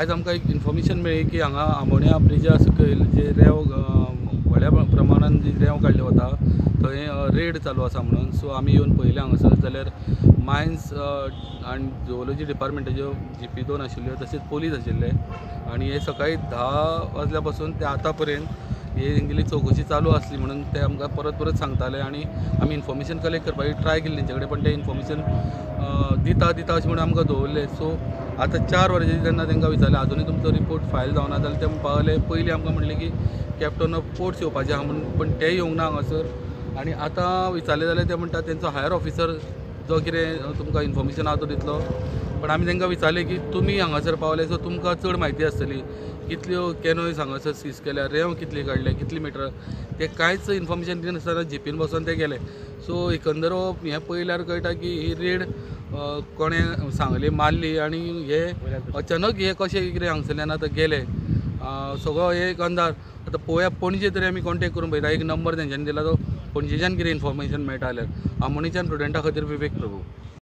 आयज आमकां एक इन्फॉर्मेशन मेळ्ळी की हांगा आमोण्या ब्रिजा सकयल जे रेंव व्हड्या प्रमाणान जी रेंव काडले वता थंय रेड चालू आसा म्हणून. सो आमी येवन पळयले हांगासर. जाल्यार मायन्स आनी झुओलॉजी डिपार्टमेंटाच्यो GP2 आशिल्ल्यो, तशेंच पोलीस आशिल्ले. आनी हे सकाळी 10 वाजल्या पासून ते आतां पर्यंत हेंगेली चवकशी चालू आसली म्हणून ते आमकां परत परत सांगताले. आनी आमी इन्फॉर्मेशन कलेक्ट करपाची ट्राय केली तेंचे कडेन, पण ते इन्फॉर्मेशन दिता अशें म्हणून आमकां दवरले. सो आतां 4 वरांचेर जेन्ना तांकां विचारलें आजुनूय तुमचो रिपोर्ट फायल जावना, जाल्यार ते पावले. पयलीं आमकां म्हणलें की कॅप्टन ऑफ पोर्ट्स येवपाचें आहा म्हणून, पण ते येवंक ना हांगासर. आनी आतां विचारलें जाल्यार ते म्हणटा तेंचो हायर ऑफिसर जो कितें तुमकां इन्फॉर्मेशन आहा तो दितलो. पण आमी तांकां विचारलें की तुमी हांगासर पावले सो तुमकां चड म्हायती आसतली, कितल्यो कॅनोयज हांगासर सीज केल्या, रेंव कितली काडले, कितली मिटर, ते कांयच इन्फॉर्मेशन दिनासतना जीपीन बसोन ते गेले. सो एकंदर हें पळयल्यार कळटा की ही रेड कोणें सांगली मारली आनी हे अचानक हे कशें कितें हांगसरल्यान आतां गेले. सगळो एक अंदाज. आतां पळोवया पणजे तरी आमी कॉन्टेक्ट करून पळयता. एक नंबर तेंच्यांनी दिला तो पणजेच्यान कितें इन्फॉर्मेशन मेळटा जाल्यार. आमोणेच्यान स्टुडंटा खातीर विवेक प्रभू.